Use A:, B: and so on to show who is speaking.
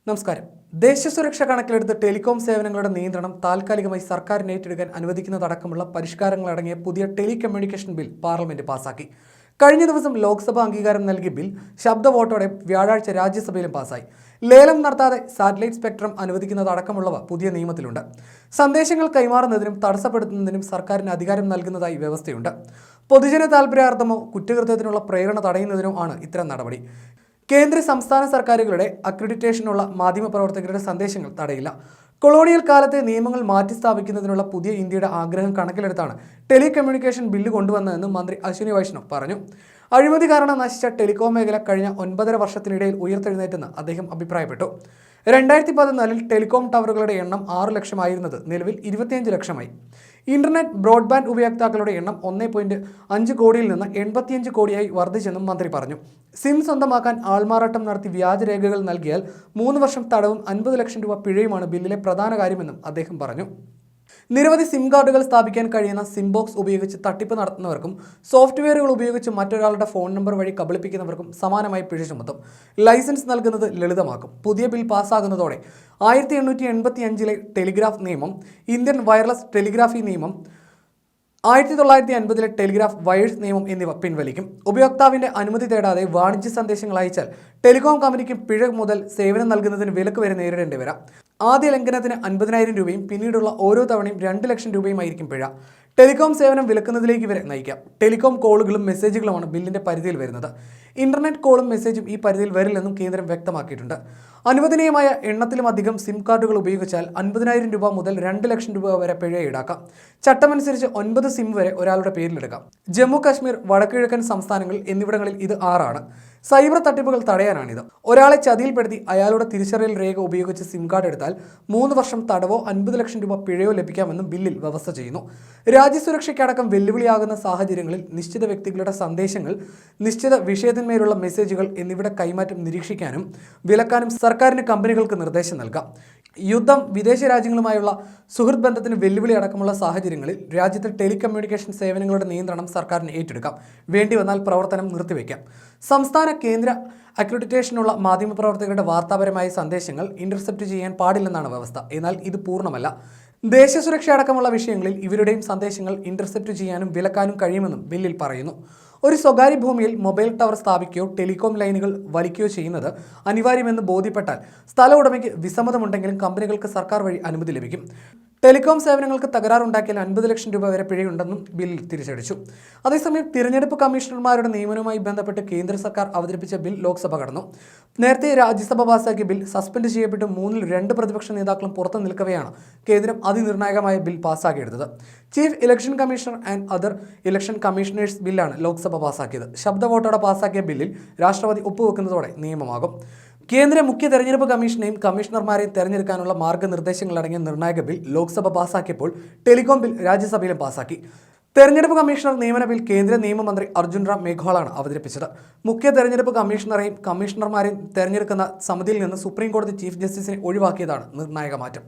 A: നമസ്കാരം. ദേശസുരക്ഷ കണക്കിലെടുത്ത് ടെലികോം സേവനങ്ങളുടെ നിയന്ത്രണം താൽക്കാലികമായി സർക്കാരിന് ഏറ്റെടുക്കാൻ അനുവദിക്കുന്നതടക്കമുള്ള പരിഷ്കാരങ്ങളടങ്ങിയ പുതിയ ടെലികമ്മ്യൂണിക്കേഷൻ ബിൽ പാർലമെന്റ് പാസാക്കി. കഴിഞ്ഞ ദിവസം ലോക്സഭ അംഗീകാരം നൽകിയ ബിൽ ശബ്ദ വോട്ടോടെ വ്യാഴാഴ്ച രാജ്യസഭയിലും പാസായി. ലേലം നടത്താതെ സാറ്റലൈറ്റ് സ്പെക്ട്രം അനുവദിക്കുന്നതടക്കമുള്ളവ പുതിയ നിയമത്തിലുണ്ട്. സന്ദേശങ്ങൾ കൈമാറുന്നതിനും തടസ്സപ്പെടുത്തുന്നതിനും സർക്കാരിന് അധികാരം നൽകുന്നതായി വ്യവസ്ഥയുണ്ട്. പൊതുജന താൽപര്യാർത്ഥമോ കുറ്റകൃത്യത്തിനുള്ള പ്രേരണ തടയുന്നതിനോ ആണ് ഇത്തരം നടപടി. കേന്ദ്ര സംസ്ഥാന സർക്കാരുകളുടെ അക്രഡിറ്റേഷനുള്ള മാധ്യമപ്രവർത്തകരുടെ സന്ദേശങ്ങൾ തടയില്ല. കൊളോണിയൽ കാലത്തെ നിയമങ്ങൾ മാറ്റിസ്ഥാപിക്കുന്നതിനുള്ള പുതിയ ഇന്ത്യയുടെ ആഗ്രഹം കണക്കിലെടുത്താണ് ടെലികമ്മ്യൂണിക്കേഷൻ ബില്ല് കൊണ്ടുവന്നതെന്ന് മന്ത്രി അശ്വിനി വൈഷ്ണവ് പറഞ്ഞു. അഴിമതി കാരണം നശിച്ച ടെലികോം മേഖല കഴിഞ്ഞ 9.5 വർഷത്തിനിടയിൽ ഉയർത്തെഴുന്നേറ്റെന്ന് അദ്ദേഹം അഭിപ്രായപ്പെട്ടു. 2014 ടെലികോം ടവറുകളുടെ എണ്ണം 6 ലക്ഷമായിരുന്നത് നിലവിൽ 25 ലക്ഷമായി. ഇന്റർനെറ്റ് ബ്രോഡ്ബാൻഡ് ഉപയോക്താക്കളുടെ എണ്ണം 1.5 കോടിയിൽ നിന്ന് 85 കോടിയായി വർദ്ധിച്ചെന്നും മന്ത്രി പറഞ്ഞു. സിം സ്വന്തമാക്കാൻ ആൾമാറാട്ടം നടത്തി വ്യാജരേഖകൾ നൽകിയാൽ 3 വർഷം തടവും 50 ലക്ഷം രൂപ പിഴയുമാണ് ബില്ലിലെ പ്രധാന കാര്യമെന്നും അദ്ദേഹം പറഞ്ഞു. നിരവധി സിം കാർഡുകൾ സ്ഥാപിക്കാൻ കഴിയുന്ന സിം ബോക്സ് ഉപയോഗിച്ച് തട്ടിപ്പ് നടത്തുന്നവർക്കും സോഫ്റ്റ്വെയറുകൾ ഉപയോഗിച്ച് മറ്റൊരാളുടെ ഫോൺ നമ്പർ വഴി കബളിപ്പിക്കുന്നവർക്കും സമാനമായി പിഴ ചുമത്തും. ലൈസൻസ് നൽകുന്നത് ലളിതമാക്കും. പുതിയ ബിൽ പാസ്സാകുന്നതോടെ 1885 ടെലിഗ്രാഫ് നിയമം, ഇന്ത്യൻ വയർലെസ് ടെലിഗ്രാഫി നിയമം, 1950 ടെലിഗ്രാഫ് വയേഴ്സ് നിയമം എന്നിവ പിൻവലിക്കും. ഉപയോക്താവിന്റെ അനുമതി തേടാതെ വാണിജ്യ സന്ദേശങ്ങൾ അയച്ചാൽ ടെലികോം കമ്പനിക്ക് പിഴ മുതൽ സേവനം നൽകുന്നതിന് വിലക്ക് വരെ നേരിടേണ്ടി വരാം. ആദ്യ ലംഘനത്തിന് 50,000 രൂപയും പിന്നീടുള്ള ഓരോ തവണയും 2 ലക്ഷം രൂപയുമായിരിക്കും പിഴ. ടെലികോം സേവനം വിലക്കുന്നതിലേക്ക് വരെ നയിക്കാം. ടെലികോം കോളുകളും മെസ്സേജുകളുമാണ് ബില്ലിന്റെ പരിധിയിൽ വരുന്നത്. ഇന്റർനെറ്റ് കോളും മെസ്സേജും ഈ പരിധിയിൽ വരില്ലെന്നും കേന്ദ്രം വ്യക്തമാക്കിയിട്ടുണ്ട്. അനുവദനീയമായ എണ്ണത്തിലുമധികം സിം കാർഡുകൾ ഉപയോഗിച്ചാൽ 50,000 രൂപ മുതൽ 2 ലക്ഷം രൂപ വരെ പിഴ ഈടാക്കാം. ചട്ടമനുസരിച്ച് 9 സിം വരെ ഒരാളുടെ പേരിലെടുക്കാം. ജമ്മു കാശ്മീർ, വടക്കുകിഴക്കൻ സംസ്ഥാനങ്ങൾ എന്നിവിടങ്ങളിൽ ഇത് 6 ആണ്. സൈബർ തട്ടിപ്പുകൾ തടയാനാണിത്. ഒരാളെ ചതിയിൽപ്പെടുത്തി അയാളുടെ തിരിച്ചറിയൽ രേഖ ഉപയോഗിച്ച് സിം കാർഡ് എടുത്താൽ 3 വർഷം തടവോ 50 ലക്ഷം രൂപ പിഴയോ ലഭിക്കാമെന്നും ബില്ലിൽ വ്യവസ്ഥ ചെയ്യുന്നു. രാജ്യസുരക്ഷയ്ക്കടക്കം വെല്ലുവിളിയാകുന്ന സാഹചര്യങ്ങളിൽ നിശ്ചിത വ്യക്തികളുടെ സന്ദേശങ്ങൾ, നിശ്ചിത വിഷയത്തിന്മേലുള്ള മെസ്സേജുകൾ എന്നിവയുടെ കൈമാറ്റം നിരീക്ഷിക്കാനും വിലക്കാനും സർക്കാരിന് കമ്പനികൾക്ക് നിർദ്ദേശം നൽകാം. യുദ്ധം, വിദേശ രാജ്യങ്ങളുമായുള്ള സുഹൃത്ത് ബന്ധത്തിന് വെല്ലുവിളി അടക്കമുള്ള സാഹചര്യങ്ങളിൽ രാജ്യത്തെ ടെലികമ്മ്യൂണിക്കേഷൻ സേവനങ്ങളുടെ നിയന്ത്രണം സർക്കാരിന് ഏറ്റെടുക്കാം. വേണ്ടിവന്നാൽ പ്രവർത്തനം നിർത്തിവെക്കാം. സംസ്ഥാന, കേന്ദ്ര അക്രഡിറ്റേഷനുള്ള മാധ്യമപ്രവർത്തകരുടെ വാർത്താപരമായ സന്ദേശങ്ങൾ ഇന്റർസെപ്റ്റ് ചെയ്യാൻ പാടില്ലെന്നാണ് വ്യവസ്ഥ. എന്നാൽ ഇത് പൂർണ്ണമല്ല. ദേശസുരക്ഷ അടക്കമുള്ള വിഷയങ്ങളിൽ ഇവരുടെയും സന്ദേശങ്ങൾ ഇന്റർസെപ്റ്റ് ചെയ്യാനും വിലക്കാനും കഴിയുമെന്നും ബില്ലിൽ പറയുന്നു. ഒരു സ്വകാര്യ ഭൂമിയിൽ മൊബൈൽ ടവർ സ്ഥാപിക്കുകയോ ടെലികോം ലൈനുകൾ വലിക്കുകയോ ചെയ്യുന്നത് അനിവാര്യമെന്ന് ബോധ്യപ്പെട്ടാൽ സ്ഥല ഉടമയ്ക്ക് വിസമ്മതമുണ്ടെങ്കിലും കമ്പനികൾക്ക് സർക്കാർ വഴി അനുമതി ലഭിക്കും. ടെലികോം സേവനങ്ങൾക്ക് തകരാറുണ്ടാക്കിയാൽ 50 ലക്ഷം രൂപ വരെ പിഴയുണ്ടെന്നും ബില്ലിൽ തിരിച്ചടിച്ചു. അതേസമയം തിരഞ്ഞെടുപ്പ് കമ്മീഷണർമാരുടെ നിയമനവുമായി ബന്ധപ്പെട്ട് കേന്ദ്ര സർക്കാർ അവതരിപ്പിച്ച ബിൽ ലോക്സഭ കടന്നു. നേരത്തെ രാജ്യസഭ പാസാക്കിയ ബിൽ സസ്പെൻഡ് ചെയ്യപ്പെട്ട് 3-ൽ 2 പ്രതിപക്ഷ നേതാക്കളും പുറത്തു നിൽക്കവെയാണ് കേന്ദ്രം അതിനിർണായകമായ ബിൽ പാസ്സാക്കിയെടുത്തത്. Chief election commissioner and other election commissioners ബില്ലാണ് ലോക്സഭ പാസാക്കിയത്. ശബ്ദ വോട്ടോടെ പാസാക്കിയ ബില്ലിൽ രാഷ്ട്രപതി ഒപ്പുവെക്കുന്നതോടെ നിയമമാകും. കേന്ദ്ര മുഖ്യ തെരഞ്ഞെടുപ്പ് കമ്മീഷനെയും കമ്മീഷണർമാരെയും തെരഞ്ഞെടുക്കാനുള്ള മാർഗ്ഗനിർദ്ദേശങ്ങളടങ്ങിയ നിർണായക ബിൽ ലോക്സഭ പാസാക്കിയപ്പോൾ ടെലികോം ബിൽ രാജ്യസഭയിലും പാസാക്കി. തെരഞ്ഞെടുപ്പ് കമ്മീഷണർ നിയമന ബിൽ കേന്ദ്ര നിയമമന്ത്രി അർജുൻ റാം മേഘ്വാളാണ് അവതരിപ്പിച്ചത്. മുഖ്യ തെരഞ്ഞെടുപ്പ് കമ്മീഷണറെയും കമ്മീഷണർമാരെയും തെരഞ്ഞെടുക്കുന്ന സമിതിയിൽ നിന്ന് സുപ്രീം കോടതി ചീഫ് ജസ്റ്റിസിനെ ഒഴിവാക്കിയതാണ് നിർണായക മാറ്റം.